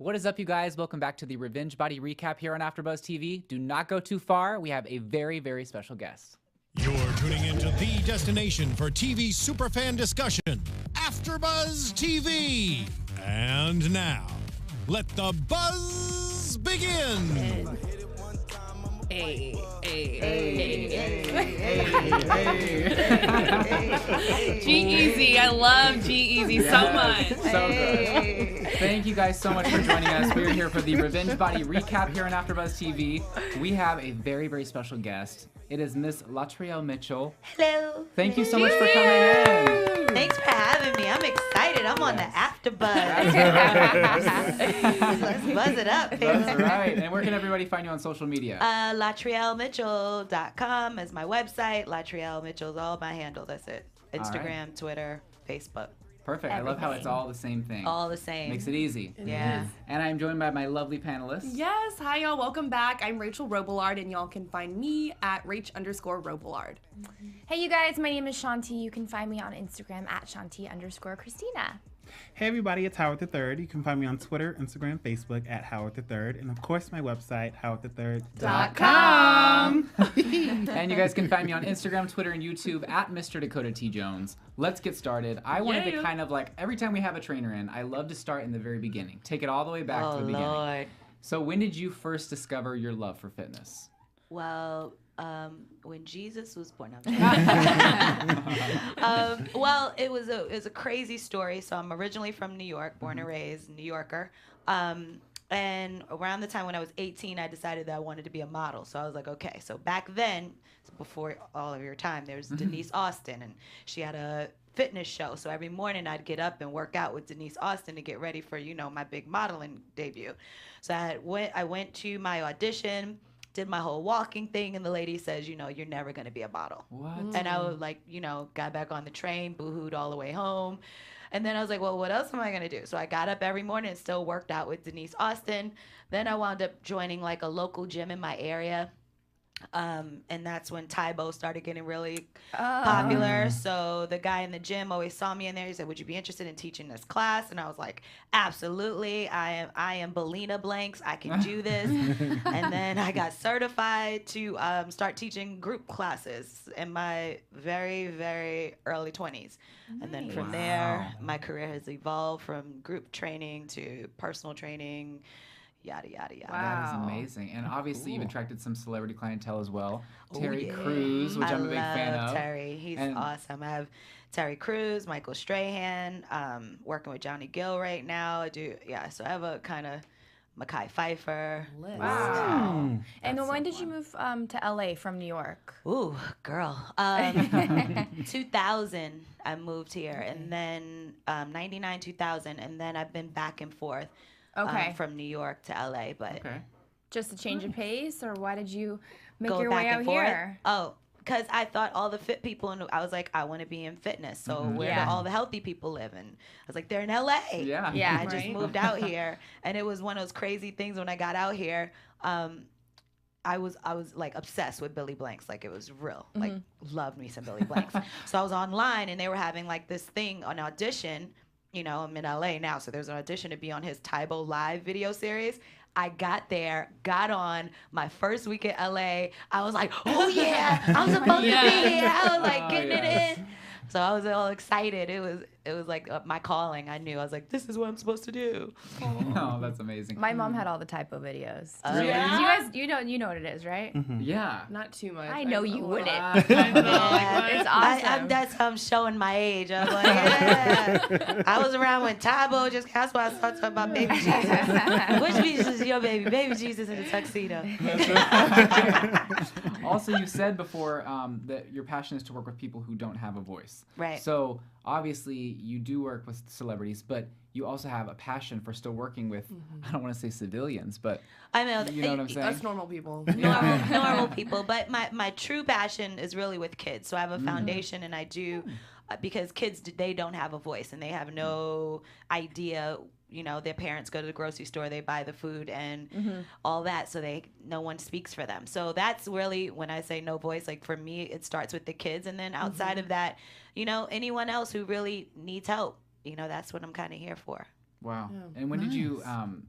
What is up, you guys? Welcome back to the Revenge Body Recap here on AfterBuzz TV. Do not go too far. We have a very, very special guest. You're tuning into the destination for TV superfan discussion, AfterBuzz TV. And now, let the buzz begin. G-Eazy. I love G-Eazy so much. So good. Thank you guys so much for joining us. We're here for the Revenge Body Recap here on AfterBuzz TV. We have a very, very special guest. It is Miss Latreal Mitchell. Hello. Thank you so much for coming in. Thanks for having me. I'm excited. I'm on the AfterBuzz. Let's buzz it up. That's right. And where can everybody find you on social media? LatrealMitchell.com is my website. Latreal Mitchell's all my handle. That's it. Instagram, Twitter, Facebook. Perfect. I love how it's all the same thing. All the same. Makes it easy. Yeah. And I'm joined by my lovely panelists. Yes. Hi, y'all. Welcome back. I'm Rachel Robillard, and y'all can find me at Rach_Robillard. Hey, you guys. My name is Shanti. You can find me on Instagram at Shanti_Christina. Hey everybody, it's Howard III. You can find me on Twitter, Instagram, Facebook at Howard III, and of course my website, howardthird.com. And you guys can find me on Instagram, Twitter, and YouTube at Mr. Dakota T. Jones. Let's get started. I wanted to kind of like, every time we have a trainer in, I love to start in the very beginning. Take it all the way back to the beginning. Lord. So when did you first discover your love for fitness? Well, when Jesus was born. Well, it was a crazy story. So I'm originally from New York, born and raised New Yorker. And around the time when I was 18, I decided that I wanted to be a model. So I was like, okay. So back then, before all of your time, there was Denise Austin, and she had a fitness show. So every morning I'd get up and work out with Denise Austin to get ready for, my big modeling debut. So I went to my audition, did my whole walking thing, and the lady says, you're never going to be a model. What? And I was like, got back on the train, boo-hooed all the way home. And then I was like, well, what else am I going to do? So I got up every morning and still worked out with Denise Austin. Then I wound up joining like a local gym in my area. And that's when Tybo started getting really popular. So the guy in the gym always saw me in there. He said, would you be interested in teaching this class? And I was like, absolutely. I am Belina Blanks. I can do this. And then I got certified to start teaching group classes in my very, very early 20s. And then from there, my career has evolved from group training to personal training, yada, yada, yada. That is amazing. And obviously you've attracted some celebrity clientele as well. Terry Crews, which I'm a big fan of. Terry. He's awesome. I have Terry Crews, Michael Strahan, working with Johnny Gill right now. So I have a kind of Mekhi Phifer list. Wow. And when did you move to LA from New York? Ooh, girl. 2000, I moved here. And then 99, 2000. And then I've been back and forth. From New York to LA, but just a change of pace, or why did you make go your back way out and forth? here? Oh, because I thought all the fit people, and I was like, I want to be in fitness. So where do all the healthy people live? And I was like, they're in LA. Yeah. I just moved out here, and it was one of those crazy things when I got out here. I was like obsessed with Billy Blanks, like it was real, like loved me some Billy Blanks. So I was online, and they were having like this thing, an audition. I'm in LA now, so there's an audition to be on his Tybo Live video series. I got there, got on my first week in LA. I was like, oh yeah, I'm supposed to be here. I was like getting it in. So I was all excited. It was like my calling. I knew. I was like, this is what I'm supposed to do. Oh, that's amazing. My mom had all the typo videos. Really? You know what it is, right? Yeah. Not too much. I know you wouldn't. I know. It's awesome. That's how I'm showing my age. I was like, yeah. I was around when Tybo that's why I started talking about baby Jesus. Which Jesus is your baby? Baby Jesus in a tuxedo. Also, you said before that your passion is to work with people who don't have a voice. Right. So obviously you do work with celebrities, but you also have a passion for still working with, I don't want to say civilians, but I know, you know what I'm saying? Us normal people. Normal people. But my true passion is really with kids. So I have a foundation, and I do, because kids, they don't have a voice, and they have no idea. Their parents go to the grocery store, they buy the food and all that, so no one speaks for them. So that's really, when I say no voice, like for me, it starts with the kids, and then outside of that, anyone else who really needs help, that's what I'm kind of here for. Wow. Yeah. And when did you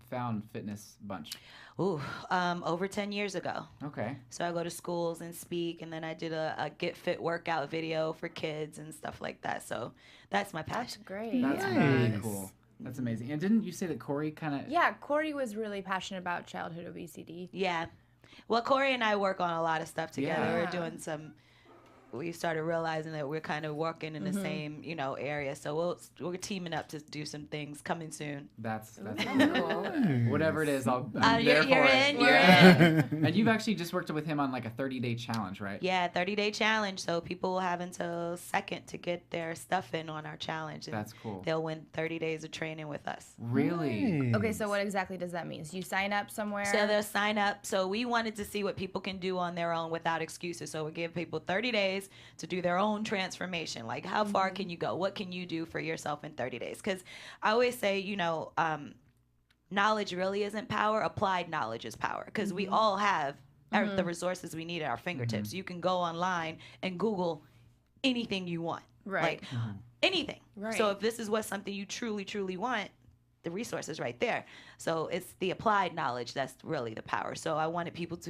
found Fitness Bunch? Ooh, over 10 years ago. Okay. So I go to schools and speak, and then I did a Get Fit workout video for kids and stuff like that. So that's my That's passion. great. That's Nice. really cool. That's amazing. And didn't you say that Corey kind of... Yeah, Corey was really passionate about childhood obesity. Yeah. Well, Corey and I work on a lot of stuff together. Yeah. We're doing we started realizing that we're kind of working in the same, area. So we're teaming up to do some things coming soon. That's Cool. whatever it is, I'm there you're for in, it. you're in. And you've actually just worked with him on like a 30-day challenge, right? Yeah, 30-day challenge. So people will have until 2nd to get their stuff in on our challenge. And That's cool. they'll win 30 days of training with us. Really? Okay, so what exactly does that mean? So you sign up somewhere? So they'll sign up. So we wanted to see what people can do on their own without excuses. So we give people 30 days to do their own transformation. Like, how far can you go? What can you do for yourself in 30 days? Because I always say, knowledge really isn't power. Applied knowledge is power. Because we all have the resources we need at our fingertips. You can go online and Google anything you want. Right. Like, anything. Right. So if this is what something you truly, truly want, the resources right there. So it's the applied knowledge that's really the power. So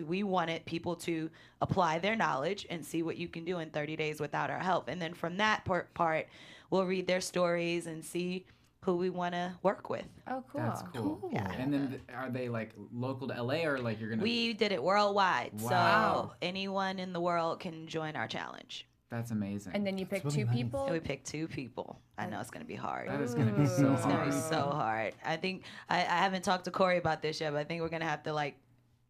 we wanted people to apply their knowledge and see what you can do in 30 days without our help. And then from that part, we'll read their stories and see who we want to work with. Oh, cool. That's cool. Yeah. And then are they like local to LA or like you're going to... We did it worldwide. Wow. So anyone in the world can join our challenge. That's amazing. And then you pick really two nice. people? And we picked 2 people. I know it's going to be hard. That is going to be so It's gonna hard. be so hard. I think I haven't talked to Corey about this yet, but I think we're gonna have to like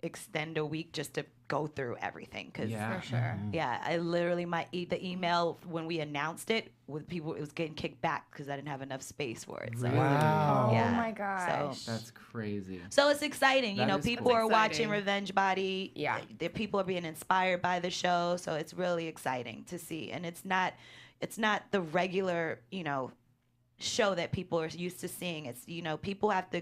extend a week just to go through everything. Cause Yeah. For sure. yeah, I literally the email when we announced it with people, it was getting kicked back because I didn't have enough space for it. So, Really? Wow. Oh Yeah. my gosh. That's crazy. so it's exciting. That is People cool. are That's watching exciting. Revenge Body. Yeah. The people are being inspired by the show. So it's really exciting to see. And it's not the regular, show that people are used to seeing. It's, people have to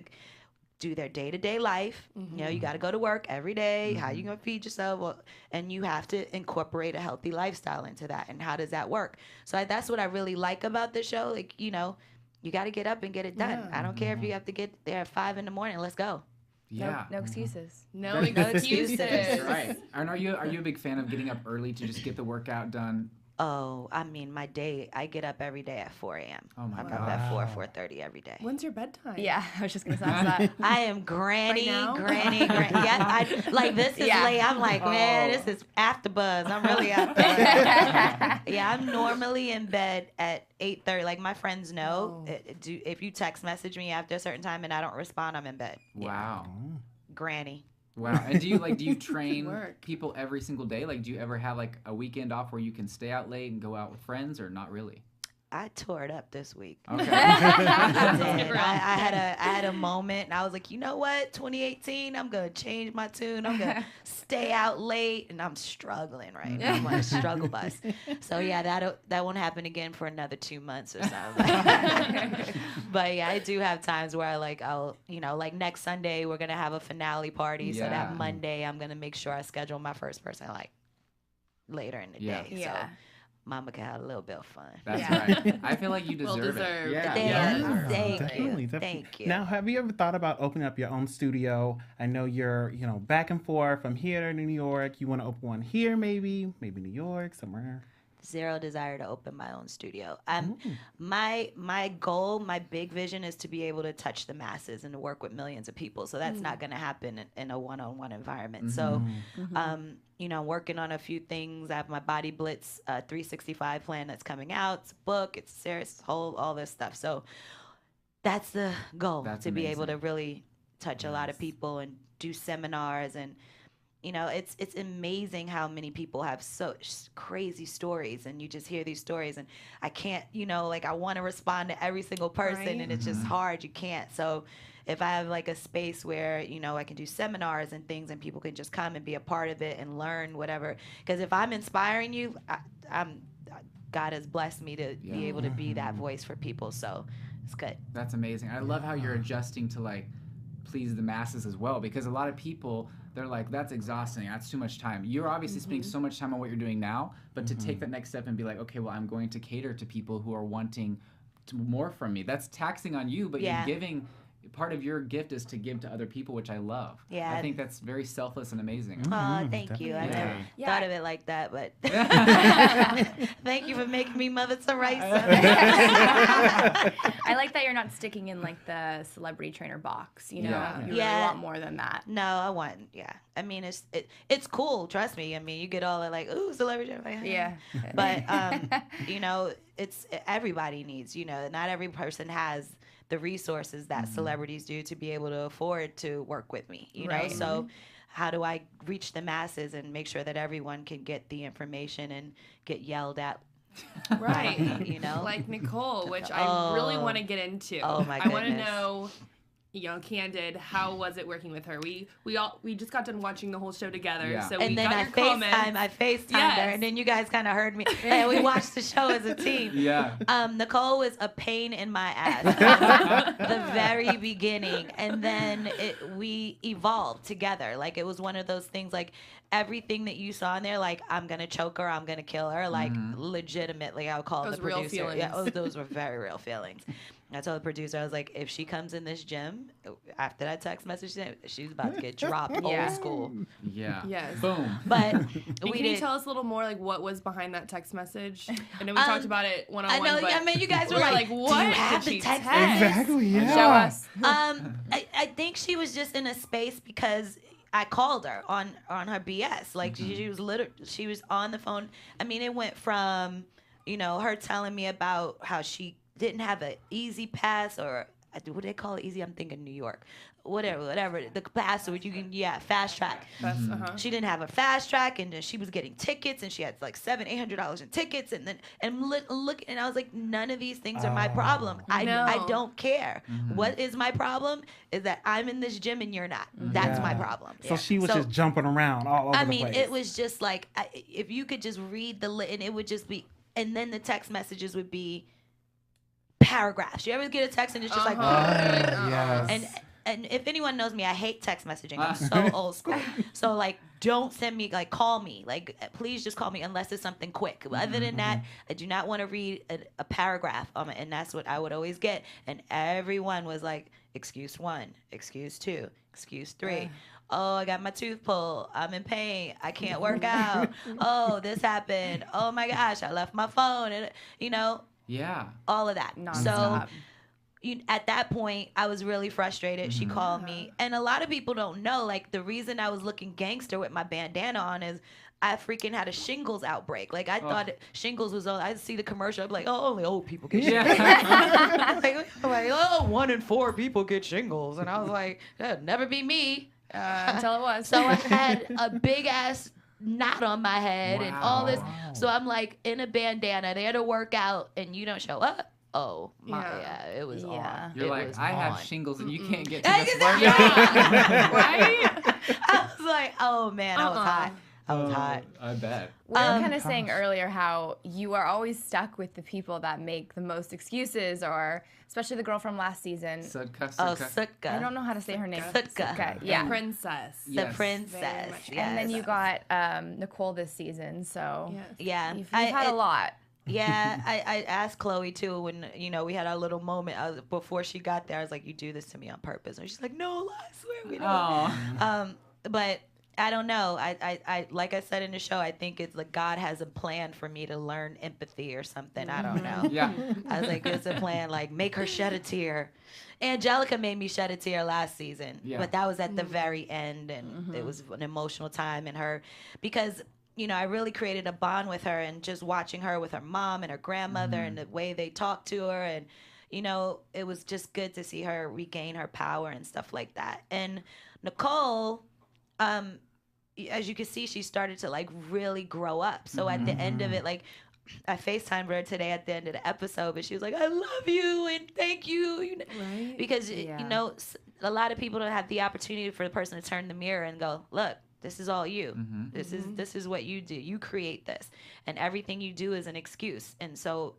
do their day-to-day life. You got to go to work every day. How you going to feed yourself? Well, and you have to incorporate a healthy lifestyle into that. And how does that work? So that's what I really like about the show. Like, you got to get up and get it done. Yeah. I don't care if you have to get there at 5 a.m. Let's go. Yeah. No excuses. No That's excuses. That's right. And are you a big fan of getting up early to just get the workout done? Oh, I mean, my day, I get up every day at 4 a.m. Oh my I'm God. up at 4:30 every day. When's your bedtime? Yeah, I was just going to ask that. I am granny. Right now? Yeah, this is Yeah. late. I'm like, man, this is AfterBuzz. I'm really AfterBuzz. Yeah, I'm normally in bed at 8:30. Like, my friends know. If you text message me after a certain time and I don't respond, I'm in bed. Wow. Granny. Wow. And do you train Work. people every single day? Like, do you ever have like a weekend off where you can stay out late and go out with friends, or not really? I tore it up this week. Okay. I did. I had a moment, and I was like, you know what? 2018, I'm gonna change my tune. I'm gonna stay out late, and I'm struggling right now. I'm on a struggle bus. So yeah, that won't happen again for another 2 months or something. But yeah, I do have times where I'll like next Sunday we're gonna have a finale party. So Yeah. that Monday I'm gonna make sure I schedule my first person like later in the Yeah. day. Yeah. So Mama can have a little bit of fun. That's Yeah. right. I feel like you Well deserve deserved. it. Yeah. Thank Definitely, you. definitely. Thank you. Now, have you ever thought about opening up your own studio? I know you're, back and forth from here to New York. You want to open one here, maybe New York, somewhere. Zero desire to open my own studio. My goal, my big vision is to be able to touch the masses and to work with millions of people. So that's not going to happen in a one-on-one environment. So, working on a few things. I have my Body Blitz 365 plan that's coming out. It's a book. It's serious, all this stuff. So that's the goal, That's to be able to amazing. really touch a lot of people and do seminars. And it's amazing how many people have such crazy stories, and you just hear these stories, and I can't, I want to respond to every single person, Right. and it's just hard. You can't. So if I have like a space where, I can do seminars and things, and people can just come and be a part of it and learn whatever. Because if I'm inspiring you, God has blessed me to be able to be that voice for people. So it's good. That's amazing. I love how you're adjusting to like please the masses as well, because a lot of people, they're like, that's exhausting. That's too much time. You're obviously spending so much time on what you're doing now, but to take that next step and be like, okay, well, I'm going to cater to people who are wanting more from me. That's taxing on you, but Yeah. you're giving part of your gift is to give to other people, which I love. Yeah. I think that's very selfless and amazing. Oh, thank you. I never Yeah. thought of it like that, but thank you for making me Mother Teresa. I like that you're not sticking in like the celebrity trainer box. You know, Yeah. you Yeah. really want more than that. No, I want, yeah. I mean, it's cool. Trust me. I mean, you get all that like, ooh, celebrity. Like, Yeah. But you know, it's everybody needs. You know, not every person has the resources that celebrities do to be able to afford to work with me. You know, Right. so how do I reach the masses and make sure that everyone can get the information and get yelled at? Right. You know, Like Nicole, which I really want to get into. Oh, my I want to goodness. know, you know, candid, how was it working with her? We just got done watching the whole show together, Yeah. so we and then got I your comments. FaceTimed her, Yes. and then you guys kind of heard me, and we watched the show as a team. Yeah. Nicole was a pain in my ass from the very beginning, and then we evolved together. Like, it was one of those things, like, everything that you saw in there, like, I'm gonna choke her, I'm gonna kill her, like, legitimately, I would call Those the real producer. feelings. Yeah, those were very real feelings. I told the producer, I was like, if she comes in this gym, after that text message, she's about to get dropped Yeah. old school. Yeah. Yes. Boom. But And we can you did. tell us a little more, like, what was behind that text message? I know we talked about it one on I one. know. But I mean, you guys were we like, what "Do you have did the she text?" Exactly. Yeah. Show us. I think she was just in a space because I called her on her BS. Like, she was on the phone. I mean, it went from, you know, her telling me about how she didn't have an easy pass, or what they call it, easy? I'm thinking New York. Whatever. The pass, so you can, fast track. That's, She didn't have a fast track, and then she was getting tickets, and she had like $700-800 in tickets, and look, and I was like, none of these things are my problem. I No. don't care. What is my problem is that I'm in this gym and you're not. That's my Yeah. problem. So she was So- just jumping around all over I the mean, place. it was just like, if you could just read and it would just be, and then the text messages would be paragraphs. You ever get a text and it's just like, Yes. and if anyone knows me, I hate text messaging. I'm so old school. So, like, don't send me, like, call me. Like, please just call me unless it's something quick. Other than that, I do not want to read a paragraph. And that's what I would always get. And everyone was like, excuse 1, excuse 2, excuse 3. Oh, I got my tooth pulled. I'm in pain. I can't work out. Oh, this happened. Oh, my gosh, I left my phone. And, you know, Yeah. all of that. Nonstop. So at that point, I was really frustrated. She called me. And a lot of people don't know, like, the reason I was looking gangster with my bandana on is I freaking had a shingles outbreak. Like, I thought shingles was, I'd see the commercial, I'd be like, oh, only old people get shingles. like, oh, 1 in 4 people get shingles. And I was like, that'd never be me. Until it was. So I had a big ass knot on my head and all this. So I'm like in a bandana there to work out, and you don't show up. Oh my, it was on. You're It like, was I have on. shingles and you can't get to Hey, this exactly. workout. right? I was like, oh man, I was hot. I was hot. I bet. We were kind of saying earlier how you are always stuck with the people that make the most excuses, or especially the girl from last season. Sudka, Oh, Sudka. Sutka. I don't know how to say her name. Sutka. Yeah. Princess. The Yes. princess. Very much. Yes. And then you got Nicole this season, so Yes. Yeah. you've had a lot. Yeah, I asked Chloe too when, you know, we had our little moment before she got there. I was like, you do this to me on purpose. And she's like, no, I swear we don't. Oh. But I don't know. I like I said in the show, I think it's like God has a plan for me to learn empathy or something. I don't know. Yeah. I was like, it's a plan, like make her shed a tear. Angelica made me shed a tear last season, Yeah. but that was at the very end, and it was an emotional time in her because, you know, I really created a bond with her, and just watching her with her mom and her grandmother and the way they talked to her, and, you know, it was just good to see her regain her power and stuff like that. And Nicole, as you can see, she started to like really grow up. So at the end of it, like, I FaceTimed her today at the end of the episode, but she was like, I love you and thank you. You know? Right? Because, Yeah. you know, a lot of people don't have the opportunity for the person to turn the mirror and go, look, this is all you. This is what you do. You create this. And everything you do is an excuse. And so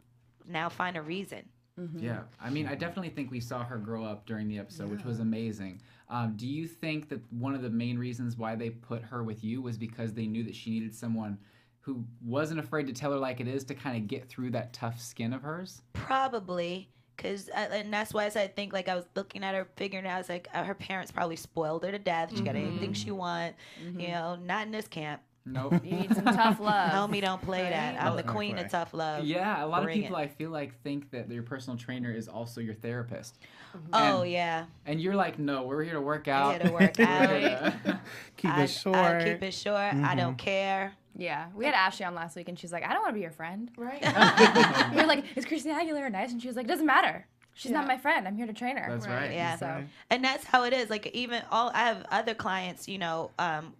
now find a reason. Yeah, I mean, I definitely think we saw her grow up during the episode, which was amazing. Do you think that one of the main reasons why they put her with you was because they knew that she needed someone who wasn't afraid to tell her like it is to kind of get through that tough skin of hers? Probably. and that's why I said, I think, like, I was looking at her, figuring out, I was like, her parents probably spoiled her to death. She got anything she want, you know, not in this camp. Nope. You need some tough love. Homie, don't play that. I'm the Don't queen play. of tough love. Yeah, a lot Bring of people it. I feel like think that your personal trainer is also your therapist. Oh, And- yeah. And you're like, no, we're here to work I'm out. here to work We're out. here to- Keep I it short. I keep it short. I don't care. Yeah, we had Ashley on last week, and she's like, I don't want to be your friend. Right. We were like, is Christina Aguilera nice? And she was like, it doesn't matter. She's not Yeah. my friend. I'm here to train her. That's right. Yeah. So And that's how it is. Like, even I have other clients, you know,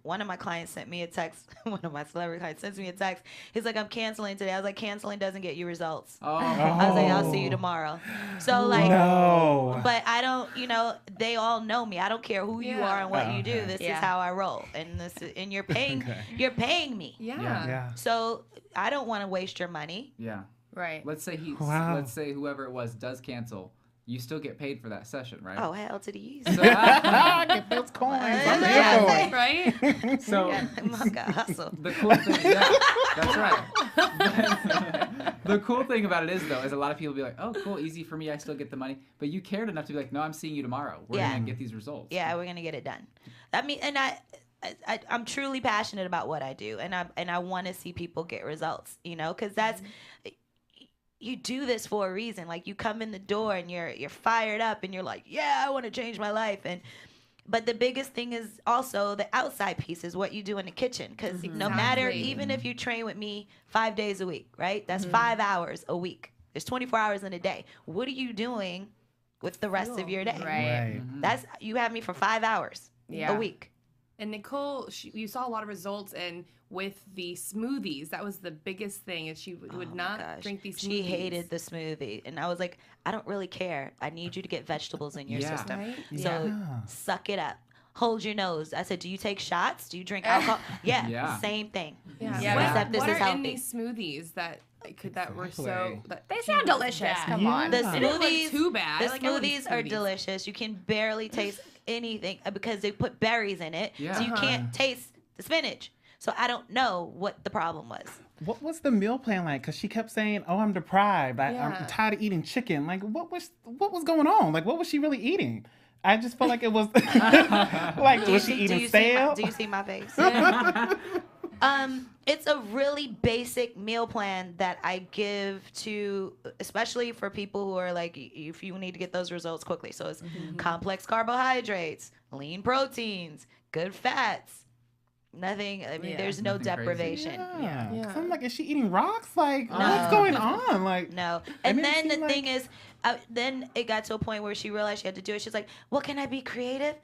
one of my clients sent me a text. One of my celebrity clients sends me a text. He's like, I'm canceling today. I was like, canceling doesn't get you results. Oh. I was like, I'll see you tomorrow. So, like, No. but I don't, you know, they all know me. I don't care who you Yeah. are and what Oh, you do. okay. This Yeah. is how I roll. And and you're paying, Okay. you're paying me. Yeah. Yeah. So I don't want to waste your money. Yeah. right. Let's say Wow. let's say whoever it was does cancel. You still get paid for that session, right? Oh, hell to the ease. So, Get those coins. I'm Yeah. here for it. Right? so I gotta hustle. the cool thing, yeah, that's right. The cool thing about it is, though, is a lot of people be like, oh, cool, easy for me, I still get the money. But you cared enough to be like, no, I'm seeing you tomorrow. We're Yeah. going to get these results. Yeah, we're gonna get it done. I mean, and I'm truly passionate about what I do, and I want to see people get results. You know, because that's you do this for a reason. Like, you come in the door and you're fired up, and you're like, yeah, I want to change my life. But the biggest thing is also the outside piece is what you do in the kitchen. Because no matter, Exactly. even if you train with me 5 days a week, right? That's 5 hours a week. There's 24 hours in a day. What are you doing with the rest of your day? Right. That's, you have me for 5 hours Yeah. a week. And Nicole, you saw a lot of results, and with the smoothies, that was the biggest thing. Is she would Oh my not gosh. drink these smoothies. She hated the smoothie. And I was like, I don't really care. I need you to get vegetables in your Yeah. system. Right? So Yeah. suck it up. Hold your nose. I said, do you take shots? Do you drink alcohol? Yeah, Yeah. same thing. Yeah. Yeah. What, Except this what is are in healthy. these smoothies that were so? Exactly. That They she sound was delicious. bad? Come Yeah. on. The They don't look smoothies, too bad. the Like, I love smoothies are delicious. You can barely taste anything because they put berries in it. Yeah. So you can't taste the spinach. So I don't know what the problem was. What was the meal plan like? Because she kept saying, "Oh, I'm deprived. Yeah. I'm tired of eating chicken." Like, what was going on? Like, what was she really eating? I just felt like it was like, was she eating stale? Do you see my face? It's a really basic meal plan that I give to, especially for people who are like, if you need to get those results quickly. So it's complex carbohydrates, lean proteins, good fats. Nothing. I mean, Yeah. there's no Nothing crazy. deprivation. Yeah. 'Cause Yeah. I'm like, is she eating rocks? Like, No. what's going on? Like, No. It And didn't then the seem thing like- is, then it got to a point where she realized she had to do it. She's like, well, can I be creative?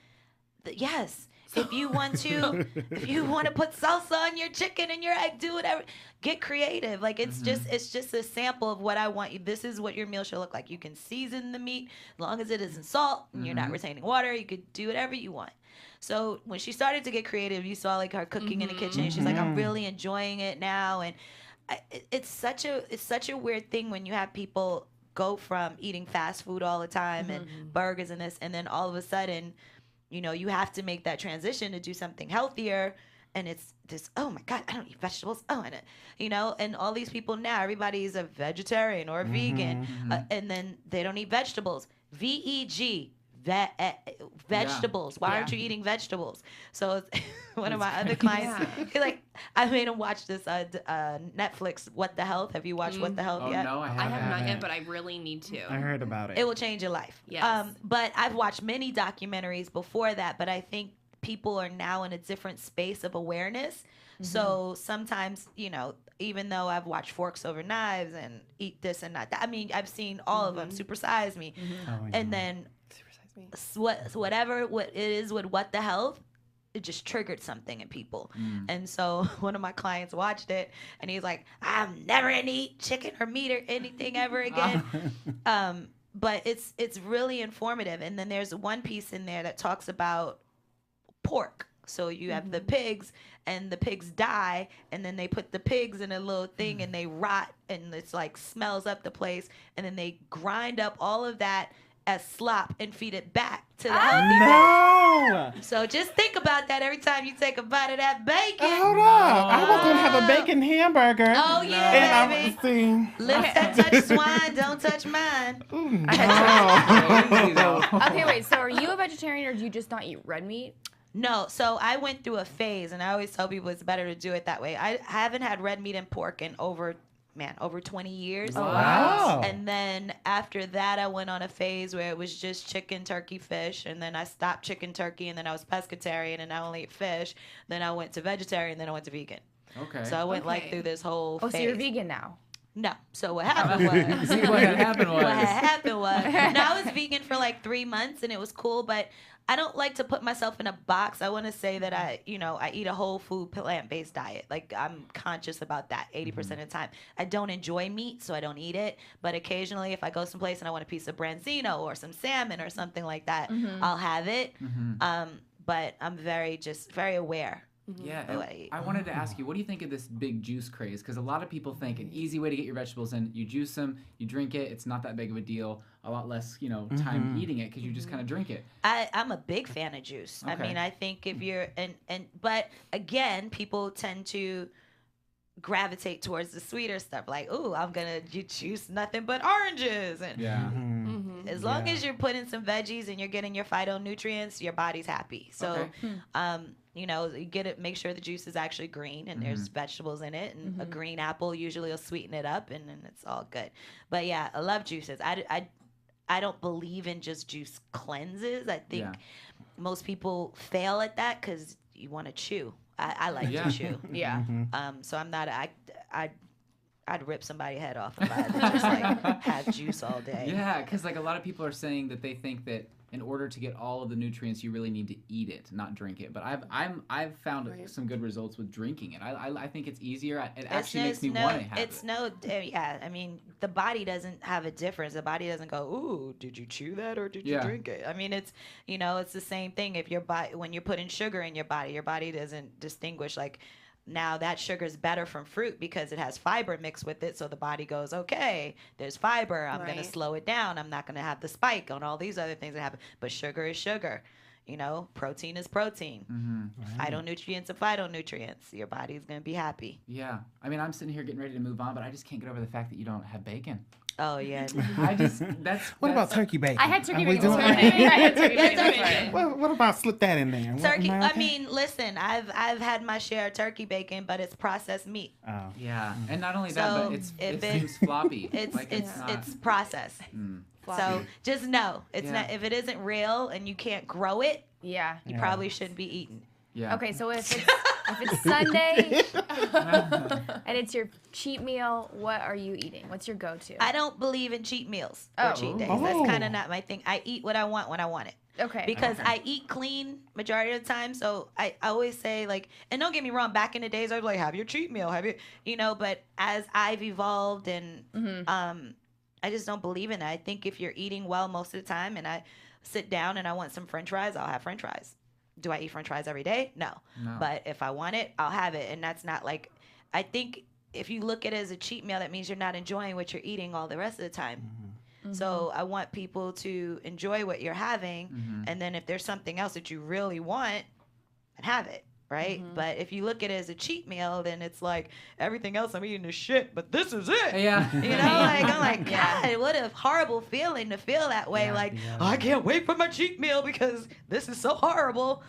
Yes. If you want to put salsa on your chicken and your egg, do whatever. Get creative. Like, it's just a sample of what I want you. This is what your meal should look like. You can season the meat as long as it isn't salt and you're not retaining water. You could do whatever you want. So when she started to get creative, you saw like her cooking in the kitchen, and she's like, I'm really enjoying it now. And it's such a weird thing when you have people go from eating fast food all the time and burgers and this, and then all of a sudden, you know, you have to make that transition to do something healthier. And it's this, oh my God, I don't eat vegetables. Oh, and you know, and all these people now, everybody's a vegetarian or a vegan, and then they don't eat vegetables. VEG. Vegetables. Why aren't you eating vegetables? So it's one of my other clients, like, I made him watch this Netflix, What the Health. Have you watched What the Health Oh, yet? no, I I haven't. have not yet, but I really need to. I heard about it. It will change your life. Yes. But I've watched many documentaries before that, but I think people are now in a different space of awareness. So sometimes, you know, even though I've watched Forks Over Knives and Eat This and Not That, I mean, I've seen all of them, Super Size Me. Oh, yeah. And then whatever it is with What the Health, it just triggered something in people. And so one of my clients watched it, and he's like, I'm never gonna eat chicken or meat or anything ever again. But it's really informative. And then there's one piece in there that talks about pork. So you have the pigs, and the pigs die, and then they put the pigs in a little thing and they rot, and it's like smells up the place, and then they grind up all of that as slop and feed it back to the healthy base. No. So just think about that every time you take a bite of that bacon. Hold up. I was gonna have a bacon hamburger. Oh, And yeah, I'm baby. see. Lips that touch swine don't touch mine. Crazy, though. Okay, wait. So are you a vegetarian or do you just not eat red meat? No, so I went through a phase, and I always tell people it's better to do it that way. I haven't had red meat and pork in over 20 years. Wow. And then after that, I went on a phase where it was just chicken, turkey, fish. And then I stopped chicken, turkey, and then I was pescatarian, and I only ate fish. Then I went to vegetarian, then I went to vegan. Okay. So I went like Okay. through this whole Oh, phase. so you're vegan now? No. So what happened was... See, what had happened was. What had happened was... No, I was vegan for like 3 months, and it was cool, but... I don't like to put myself in a box. I want to say that I eat a whole food plant-based diet. Like, I'm conscious about that 80% of the time. I don't enjoy meat, so I don't eat it. But occasionally, if I go someplace and I want a piece of branzino or some salmon or something like that, I'll have it. But I'm very aware. Yeah, Oh, and I wanted to ask you, what do you think of this big juice craze? Because a lot of people think an easy way to get your vegetables in, you juice them, you drink it, it's not that big of a deal, a lot less, time eating it because you just kind of drink it. I'm a big fan of juice. I Okay. mean, I think if you're but again, people tend to gravitate towards the sweeter stuff. Like, ooh, I'm gonna juice nothing but oranges, and Yeah. as long as you're putting some veggies and you're getting your phytonutrients, your body's happy. So, you get it. Make sure the juice is actually green and there's vegetables in it, and a green apple usually will sweeten it up, and then it's all good. But yeah, I love juices. I don't believe in just juice cleanses. I think most people fail at that because you want to chew. I like to chew. Yeah. So I'm not. I'd rip somebody's head off if I had to just like have juice all day. Yeah, because like a lot of people are saying that they think that in order to get all of the nutrients, you really need to eat it, not drink it. But I've found some good results with drinking it. I think it's easier. It actually makes me want to have it. I mean, the body doesn't have a difference. The body doesn't go, ooh, did you chew that or did you drink it? I mean, it's it's the same thing. If your body, when you're putting sugar in your body doesn't distinguish like. Now that sugar is better from fruit because it has fiber mixed with it. So the body goes, okay, there's fiber. I'm going to slow it down. I'm not going to have the spike on all these other things that happen. But sugar is sugar. Protein is protein. Phytonutrients are phytonutrients. Your body's going to be happy. Yeah. I mean, I'm sitting here getting ready to move on, but I just can't get over the fact that you don't have bacon. Oh, yeah. What about turkey bacon? I had turkey Are we bacon. doing I had turkey bacon. turkey that? What about slip that in there? Turkey. Am I okay? mean, listen, I've had my share of turkey bacon, but it's processed meat. Oh. Yeah. And not only that, So, but it if seems floppy. It's like not- it's processed. So just know it's not, if it isn't real and you can't grow it, Yeah. you probably shouldn't be eating. Yeah. Okay, so if it's Sunday and it's your cheat meal, what are you eating? What's your go-to? I don't believe in cheat meals or cheat days. Oh. That's kind of not my thing. I eat what I want when I want it. Okay. Because I eat clean majority of the time. So I always say, like, and don't get me wrong, back in the days I was like, have your cheat meal, but as I've evolved and I just don't believe in it. I think if you're eating well most of the time and I sit down and I want some French fries, I'll have French fries. Do I eat French fries every day? No. But if I want it, I'll have it. And that's not like, I think if you look at it as a cheat meal, that means you're not enjoying what you're eating all the rest of the time. So I want people to enjoy what you're having. And then if there's something else that you really want, then have it. Right? But if you look at it as a cheat meal, then it's like everything else I'm eating is shit, but this is it. Yeah. I'm like, God, what a horrible feeling to feel that way. I can't wait for my cheat meal because this is so horrible.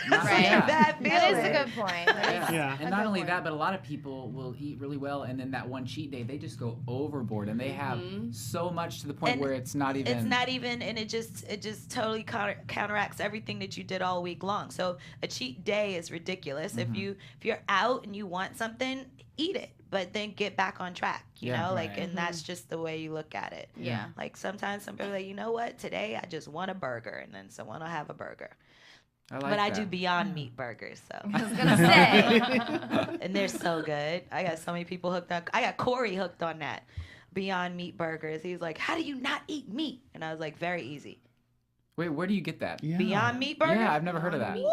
That's such a bad feeling. That is a good point. Yeah. And not only that, but a lot of people will eat really well, and then that one cheat day, they just go overboard, and they have so much to the point And where it's not even. It's not even, and it just totally counteracts everything that you did all week long. So a cheat day is ridiculous. If you're out and you want something, eat it, but then get back on track. And that's just the way you look at it. Yeah. Like sometimes some people are like, you know what, today I just want a burger, and then someone will have a burger. I like But I that. do Beyond Meat burgers, so. I was gonna say. And they're so good. I got so many people hooked on. I got Corey hooked on that. Beyond Meat burgers. He's like, how do you not eat meat? And I was like, very easy. Wait, where do you get that? Yeah. Beyond Meat burger? Yeah, I've never heard of that. Woo!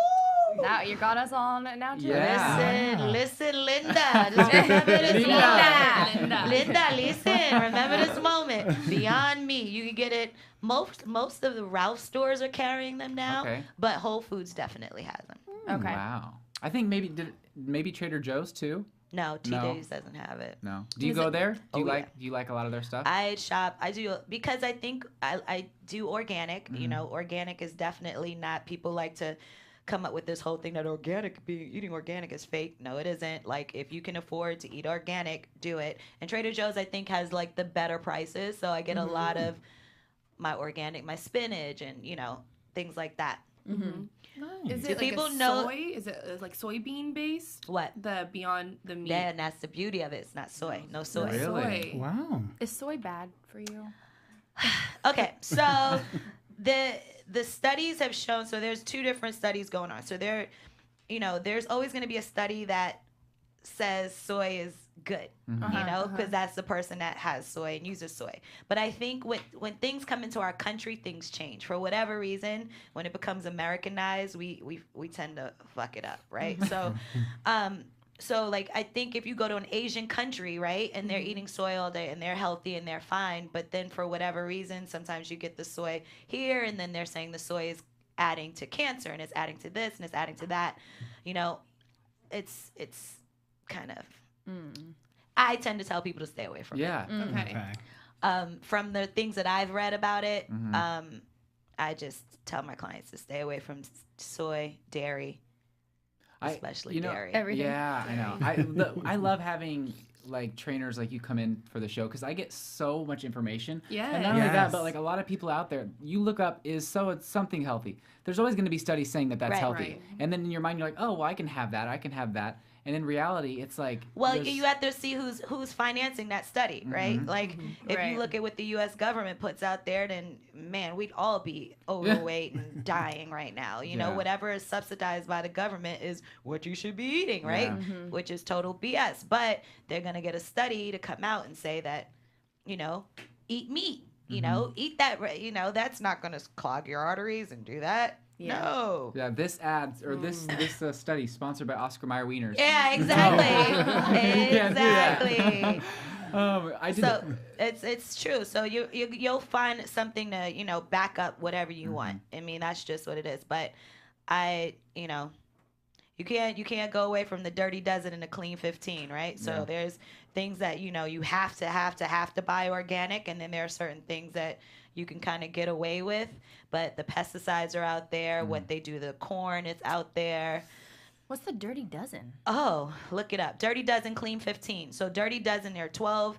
Now you got us on it now too. Yeah. Listen, Linda. Just remember this Linda. moment. Linda, listen. Remember this moment. Beyond Me. You can get it. Most of the Ralph stores are carrying them now. Okay. But Whole Foods definitely has them. Okay. Wow. I think maybe Trader Joe's too. No, TJ's doesn't have it. No. Do you go there? Do you Oh, like a lot of their stuff? I shop. I do because I think I do organic. You know, organic is definitely not. People like to come up with this whole thing that eating organic is fake. No, it isn't. Like if you can afford to eat organic, do it. And Trader Joe's I think has like the better prices, so I get a lot of my organic, my spinach, and things like that. Is Do it like people a know- soy? Is it like soybean based? What? The Beyond the Meat. Yeah, and that's the beauty of it. It's not soy. No soy. Really? Soy. Wow. Is soy bad for you? Okay, so the studies have shown. So there's two different studies going on. So there's always going to be a study that says soy is good, because that's the person that has soy and uses soy. But I think when things come into our country, things change. For whatever reason, when it becomes Americanized, we tend to fuck it up, right? So, so like I think if you go to an Asian country, right, and they're eating soy all day and they're healthy and they're fine, but then for whatever reason, sometimes you get the soy here, and then they're saying the soy is adding to cancer and it's adding to this and it's adding to that. It's kind of. I tend to tell people to stay away from it. Yeah. Okay. From the things that I've read about it, I just tell my clients to stay away from soy, dairy, especially dairy. Everything. Yeah, I know. I love having like trainers like you come in for the show because I get so much information. Yeah. And not only that, Yes. but like a lot of people out there, you look up it's something healthy. There's always going to be studies saying that that's Right. healthy. Right. And then in your mind, you're like, oh, well, I can have that. I can have that. And in reality, it's like Well, there's- you have to see who's financing that study, right? Like, if Right. you look at what the U.S. government puts out there, then man, we'd all be overweight and dying right now. You know, Yeah. whatever is subsidized by the government is what you should be eating, right? Yeah. Which is total BS. But they're gonna get a study to come out and say that, eat meat. Eat that. That's not gonna clog your arteries and do that. Yeah. No. Yeah, this study sponsored by Oscar Mayer Wieners. Yeah, exactly. can't do that. Exactly. I did. So it's true. So you'll find something to back up whatever you want. I mean, that's just what it is. But you can't go away from the dirty dozen and the clean 15, right? So Yeah. there's things that you have to buy organic, and then there are certain things that you can kind of get away with. But the pesticides are out there. What they do, the corn is out there. What's the dirty dozen? Oh, look it up. Dirty Dozen, Clean 15. So Dirty Dozen, there are 12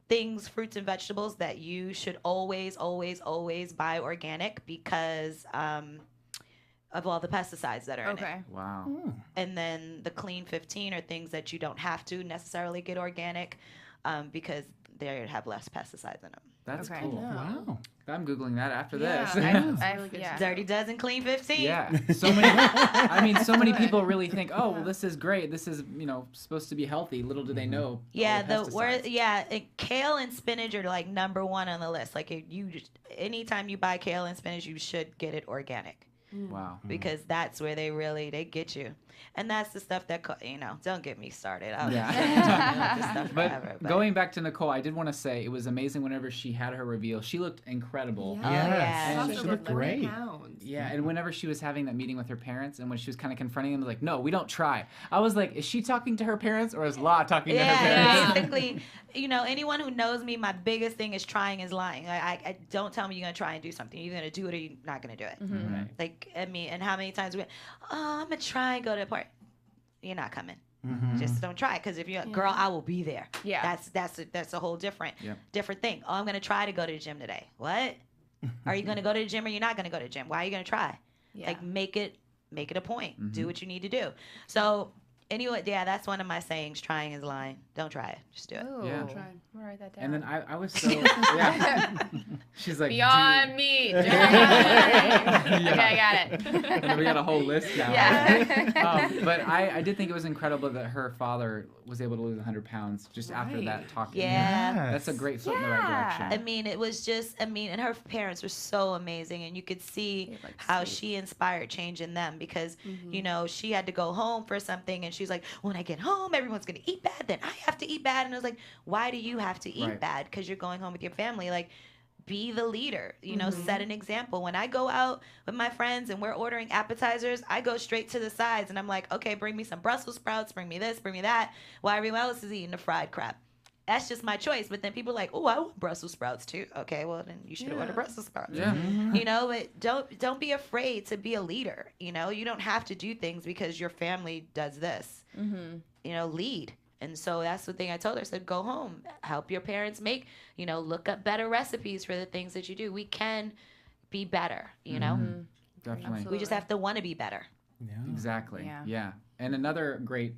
things, fruits and vegetables that you should always, always, always buy organic because of all the pesticides that are in it. Okay. Wow. And then the Clean 15 are things that you don't have to necessarily get organic because they have less pesticides in them. That's Okay. cool. Wow. I'm Googling that after Yeah. this. Yeah. Dirty Dozen, Clean 15. Yeah, so many people really think, oh, well, this is great. This is supposed to be healthy. Little do they know. Yeah, all the pesticides. kale and spinach are like number one on the list. Like anytime you buy kale and spinach, you should get it organic Wow. because that's where they get you. And that's the stuff that don't get me started. I'll Yeah. talk about this stuff But forever, going back to Nicole, I did want to say it was amazing whenever she had her reveal. She looked incredible. Oh, Yes. yeah. Lost She over looked 11 great. pounds. Yeah, and whenever she was having that meeting with her parents and when she was kind of confronting them, like, no, we don't try. I was like, is she talking to her parents or is La talking to her parents? Yeah, basically, anyone who knows me, my biggest thing is trying is lying. I don't tell me you're going to try and do something. You're going to do it or you're not going to do it. Right. Like, and how many times I'm going to try and go to a party. You're not coming. Just don't try. Because if you're a girl, I will be there. Yeah. That's a whole different Yep. thing. Oh, I'm going to try to go to the gym today. What? Are you going to go to the gym or you're not going to go to the gym? Why are you going to try? Yeah. Like, make it a point. Do what you need to do. So, Anyway, yeah, that's one of my sayings. Trying is lying. Don't try it. Just do it. Ooh. Yeah. Try. I'm gonna write that down. And then I was so yeah. She's like Beyond meat. Okay, I got it. And then we got a whole list now. Yeah. But I did think it was incredible that her father was able to lose 100 pounds just after that talking. Yeah. That's a great foot in the right direction. I mean, it was just, and her parents were so amazing, and you could see how she inspired change in them because, you know, she had to go home for something, and she's like, when I get home, everyone's going to eat bad, then I have to eat bad. And I was like, why do you have to eat bad? Because you're going home with your family. Like, be the leader, you know, set an example. When I go out with my friends and we're ordering appetizers, I go straight to the sides, and I'm like, okay, bring me some Brussels sprouts, bring me this, bring me that, while everyone else is eating the fried crap. That's just my choice. But then people are like, oh, I want Brussels sprouts too. Okay, well then you should order Brussels sprouts. Yeah. You know, but don't be afraid to be a leader. You know, you don't have to do things because your family does this. You know, lead. And so that's the thing I told her. I said, go home, help your parents make, you know, look up better recipes for the things that you do. We can be better, you know? Definitely. We just have to want to be better. Yeah. Exactly. Yeah. And another great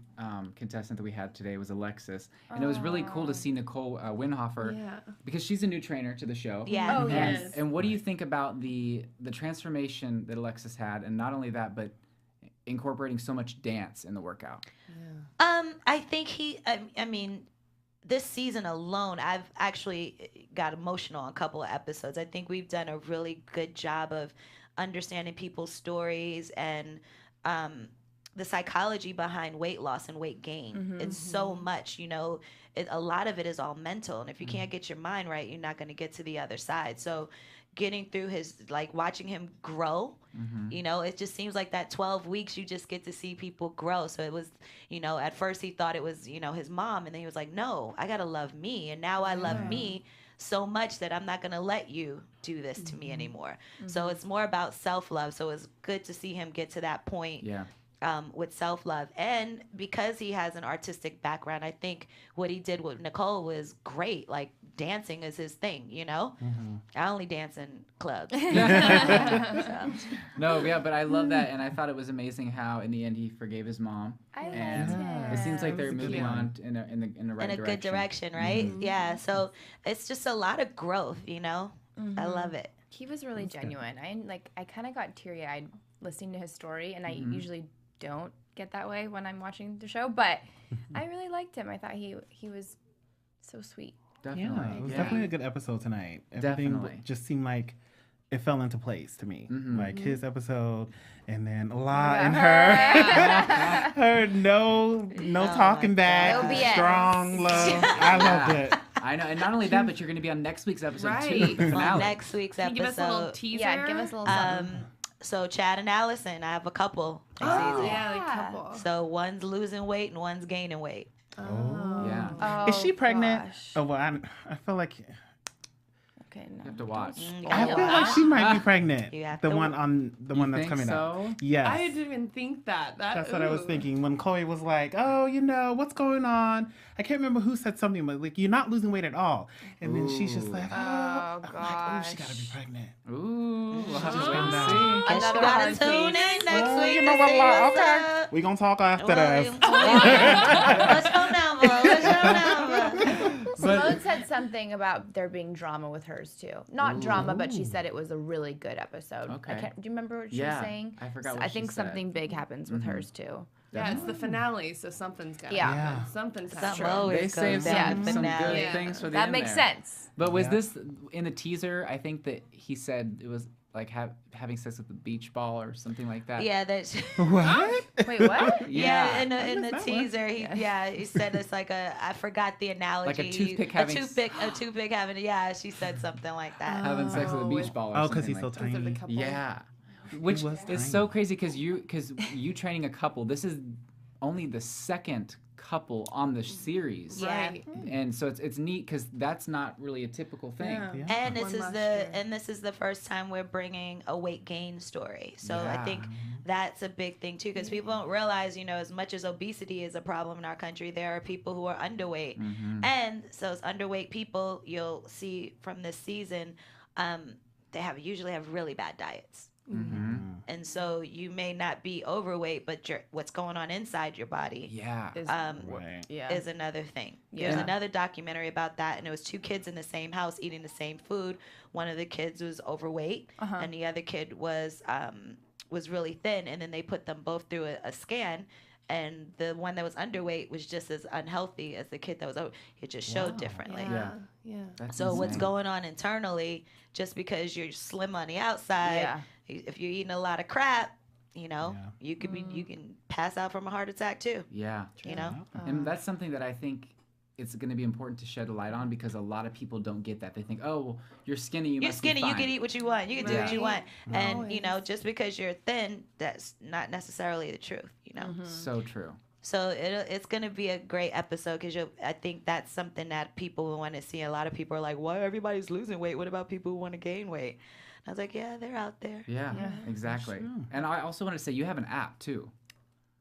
contestant that we had today was Alexis. And it was really cool to see Nicole Winhofer because she's a new trainer to the show. Yeah. Oh, yes. And what do you think about the transformation that Alexis had? And not only that, but incorporating so much dance in the workout. I think I mean, this season alone, I've actually got emotional on a couple of episodes. I think we've done a really good job of understanding people's stories and the psychology behind weight loss and weight gain. It's so much, you know, a lot of it is all mental. And if you can't get your mind right, you're not going to get to the other side. So getting through his, like watching him grow, you know, it just seems like that 12 weeks you just get to see people grow. So it was, you know, at first he thought it was, you know, his mom, and then he was like, no, I got to love me. And now I love me so much that I'm not going to let you do this to me anymore. So it's more about self-love. So it's good to see him get to that point. With self-love. And because he has an artistic background, I think what he did with Nicole was great. Like, dancing is his thing, you know? I only dance in clubs. No, yeah, but I love that, and I thought it was amazing how in the end he forgave his mom. And it seems like they're moving on in the right direction. In a good direction, right? Yeah, so it's just a lot of growth, you know? I love it. He was really genuine. I kind of got teary-eyed listening to his story, and I usually don't get that way when I'm watching the show, but I really liked him. I thought he was so sweet. Definitely. Yeah, it was definitely a good episode tonight. Everything Definitely. just seemed like it fell into place to me. Like his episode, and then a lot in her. Her no talking back, No BS. strong love. I loved it. I know, and not only that, but you're going to be on next week's episode too, Right. the finale. Next week's Can you give us a little episode. teaser? Yeah, give us a little something. So Chad and Allison, I have a couple this Oh, season. yeah, like couple. So one's losing weight and one's gaining weight. Yeah. Oh, Is she pregnant? gosh. Oh well, I feel like Okay, no. You have to watch. I feel like she might be pregnant. You have The to- one that's think coming up. so? Yes. I didn't even think that. That's what I was ooh. thinking when Chloe was like, "Oh, you know what's going on?" I can't remember who said something, but like, "You're not losing weight at all," and then she's just like, "Oh, I'm like, oh, she gotta be pregnant." Ooh, we'll have to wait and Wow. see. Guess you Another gotta hard tune piece. in next Well, week you to know what, see Laura, what's okay. up. We gonna talk after Well, this. What's your number? What's your number? Simone said something about there being drama with hers too. Not drama, but she said it was a really good episode. Okay. Do you remember what she Yeah, was saying? I forgot So what I she think said. something big happens with hers too. Yeah, it's the finale, so something's got to Yeah. happen. Yeah. Something's Something happening. always They goes saved down some finale. good Yeah. things for the That end makes there. sense. But was Yeah. this in the teaser? I think that he said it was like having sex with the beach ball or something like that. Yeah, that's What? Wait, what? yeah. In the missed that one. teaser, he said it's like a. I forgot the analogy. Like a toothpick having- a toothpick having. Yeah, she said something like that. Having sex with a Oh, beach with- ball or Oh, something because he's so like that. Because of the tiny. couple. Yeah. Which was is tiny. so crazy because you training a couple. This is only the second couple on the series. Yeah. Right. And so it's neat because that's not really a typical thing. Yeah. Yeah. And One last this is the first time we're bringing a weight gain story. So I Yeah. think that's a big thing too, because people don't realize, you know, as much as obesity is a problem in our country, there are people who are underweight, and so as underweight people, you'll see from this season, they usually have really bad diets. And so you may not be overweight, but what's going on inside your body is another thing. There's another documentary about that, and it was 2 kids in the same house eating the same food. One of the kids was overweight, and the other kid was really thin, and then they put them both through a scan. And the one that was underweight was just as unhealthy as the kid that was over. It just showed differently. That's so insane. what's going on internally, just because you're slim on the outside, if you're eating a lot of crap, you know, you could be, you can pass out from a heart attack too. Yeah. You know? And that's something that I think it's going to be important to shed a light on, because a lot of people don't get that. They think, oh, well, you're skinny, you must be fine. You can eat what you want. You can do what you want. And, you know, just because you're thin, that's not necessarily the truth, you know? So true. So it's going to be a great episode, because I think that's something that people will want to see. A lot of people are like, why everybody's losing weight? What about people who want to gain weight? I was like, yeah, they're out there. Yeah, exactly. And I also want to say you have an app too.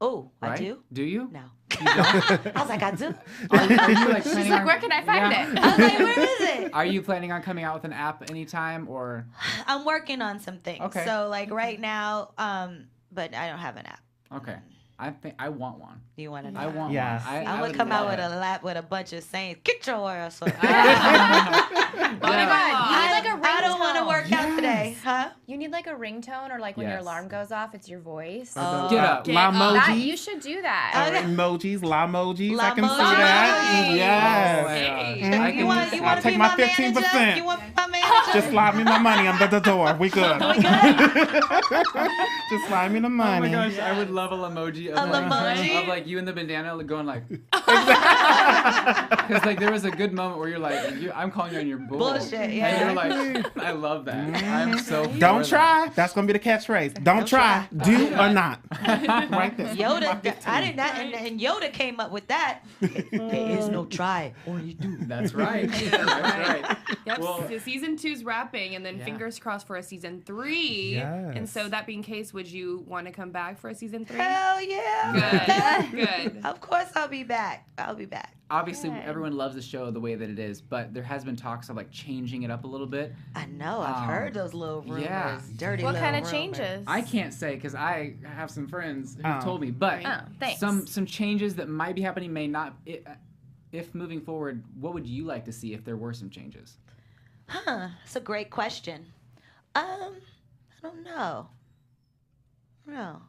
Oh, right? I do? Do you? No. You don't? I was like, I do. Are you like She's planning like, on, where can I find it? I was like, where is it? Are you planning on coming out with an app anytime, or? I'm working on some things. Okay. So like right now, but I don't have an app. Okay. I think I want one. You want an I app? want Yes. one. I'm would gonna come out love with it. a lap with a bunch of sayings. Get your ass up. Oh my God, you need like a ringtone. I don't want to work out today, huh? You need like a ringtone, or like when your Yes. alarm goes off, it's your voice. Get up. La That, emojis. you should do that. Emojis, la emojis. La I can see emojis. that. Yes. Oh, I You can want just- to be take my my manager? 15%. You want to be my manager? Just slide me my money under the door. We good. We good? Just slide me the Oh money. my gosh, I would love a emoji of, A like, emoji? of like you in the bandana going like, because like there was a good moment where you're like, I'm calling you on your bull. Bullshit, yeah. And you're like, I love that. I'm so. Don't for try. That's gonna be the catchphrase. Don't try. Do or not. Right there. Yoda, I did not, and Yoda came up with that. There is no try, only do. That. That's right. That's right. Yep. Well, so season 2's wrapping, and then Yeah. fingers crossed for a season 3. Yes. And so that being the case, would you want to come back for a season 3? Hell yeah. Good. Good. Of course I'll be back. I'll be back. obviously everyone loves the show the way that it is, but there has been talks of like changing it up a little bit. I know. I've heard those little rumors. yeah. Dirty What little kind of rumors. changes? I can't say because I have some friends who Oh. told me, but Oh, thanks. some changes that might be happening may not. If moving forward, what would you like to see if there were some changes? Huh. That's a great question. I don't know. No.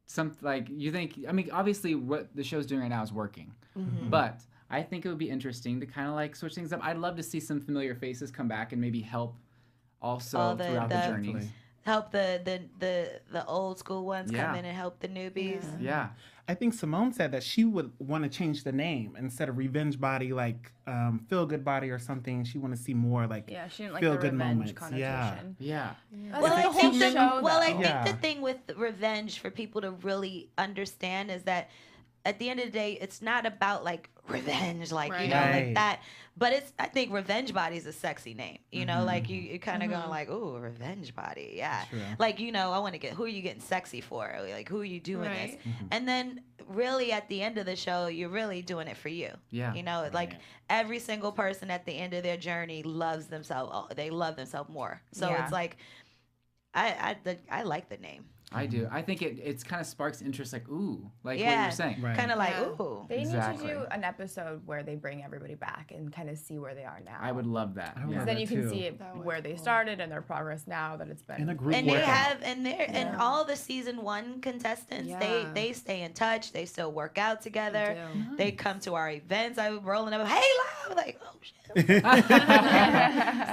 Some like you think? I mean, obviously, what the show's doing right now is working, but I think it would be interesting to kind of like switch things up. I'd love to see some familiar faces come back and maybe help also Oh, throughout the journeys. Help the old school ones Yeah. come in and help the newbies. Yeah. I think Simone said that she would want to change the name instead of Revenge Body, like Feel Good Body or something. She want to see more like Yeah, she didn't like feel the good revenge moments. connotation. Yeah. That's Well, like I the whole think the, show, well, I though. think Yeah. the thing with revenge for people to really understand is that at the end of the day, it's not about like revenge, like you know, Right. like that. But I think Revenge Body is a sexy name. You know, like you kind of going like, oh, Revenge Body, yeah. True. Like you know, I want to get who are you getting sexy for? Like who are you doing this? And then really at the end of the show, you're really doing it for you. Yeah. You know, like every single person at the end of their journey loves themselves. Oh, they love themselves more. So Yeah. it's like, I like the name. I do. I think it's kind of sparks interest, like ooh, like what Yeah. you're saying. Right. Kind of like, Yeah. ooh. They Exactly. need to do an episode where they bring everybody back and kind of see where they are now. I would love that. I would Yeah. love Then that you can too. see where they started and their progress now that it's been. in a group And they workout. have, and all the season 1 contestants, Yeah. they stay in touch. They still work out together. do. They come to our events. I was rolling up, hey, love, like, oh shit.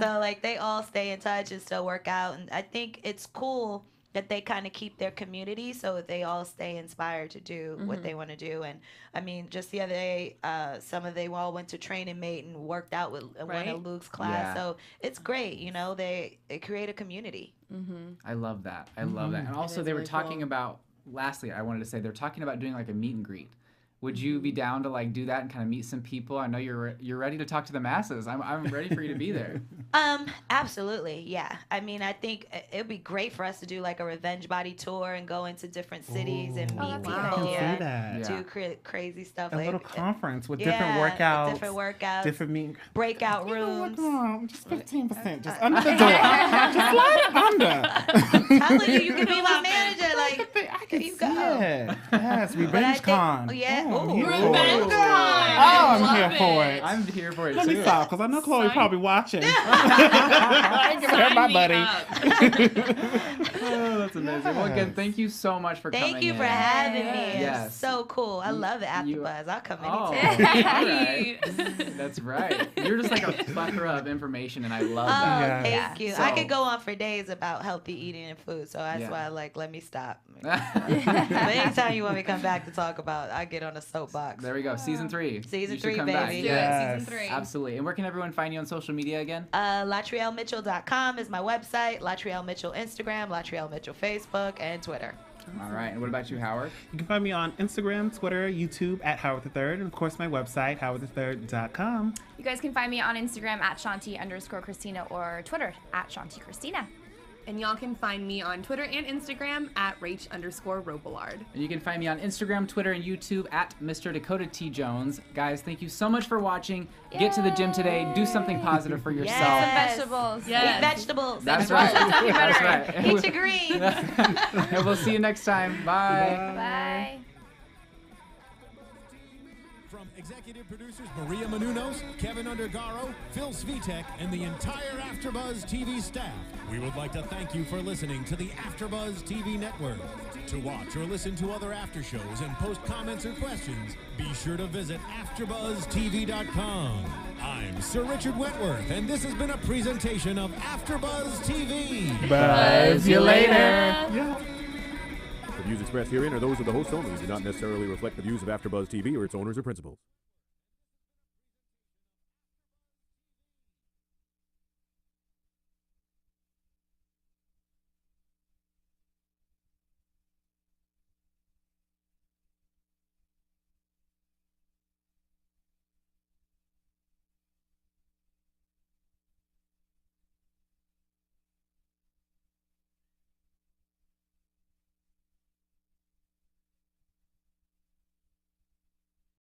So like they all stay in touch and still work out. And I think it's cool that they kind of keep their community so they all stay inspired to do what they want to do. And I mean, just the other day, some of they all went to Training Mate and worked out with one Right. of Luke's class. Yeah. So it's great, you know. They create a community. I love that. I love that. And also, is they were really talking cool. about. Lastly, I wanted to say they're talking about doing like a meet and greet would you be down to like do that and kind of meet some people? I know you're ready to talk to the masses. I'm ready for you to be there. Absolutely, yeah. I mean, I think it'd be great for us to do like a revenge body tour and go into different cities and meet people. I can see Yeah. that. Yeah. Do crazy stuff. A like little conference with yeah, different workouts. with different workouts. Different meet. breakout rooms. Just 15%. Just under the door. Just slide it under. Telling you, you can be my manager. Like, I can you see go. it. Yes, But I revenge think- con. yeah. Oh, I'm Ooh. here for it. Revenge Oh, time. I'm here for it. I'm here for it Let me too. stop, because I know Chloe's probably watching. Sign my me buddy. up. Oh, that's amazing. Well, again, thank you so much for coming Thank you in. for having me. It's Yes. so cool. I love it. You- AfterBuzz. I'll come Oh, anytime. all right. That's right. You're just like a plethora of information, and I love that. Yeah. Thank you. So- I could go on for days about healthy eating and food, so that's Yeah. why let me stop. But anytime you want me to come back to talk about, I get on a soapbox. There we go. Season 3. Season You should 3, come baby. back. Do it, Yes. season 3. Absolutely. And where can everyone find you on social media again? Latrealmitchell.com is my website. Latreal Mitchell Instagram, Latreal Mitchell Facebook, and Twitter. All right. And what about you, Howard? You can find me on Instagram, Twitter, YouTube at Howard III, and of course my website, howardthird.com. You guys can find me on Instagram at Shanti_Christina or Twitter at Shanti Christina. And y'all can find me on Twitter and Instagram at Rach_Robillard. And you can find me on Instagram, Twitter, and YouTube at Mr. Dakota T. Jones. Guys, thank you so much for watching. Get to the gym today. Do something positive for yourself. Yes. Vegetables. Yes. Eat vegetables. That's and right. fruit. That's right. Eat your greens. And we'll see you next time. Bye. Bye. From executive producers Maria Menounos, Kevin Undergaro, Phil Svitek, and the entire AfterBuzz TV staff, we would like to thank you for listening to the AfterBuzz TV network. To watch or listen to other after shows and post comments or questions, be sure to visit AfterBuzzTV.com. I'm Sir Richard Wentworth, and this has been a presentation of AfterBuzz TV. Buzz you later. Yeah. The views expressed herein are those of the host only and do not necessarily reflect the views of AfterBuzz TV or its owners or principals.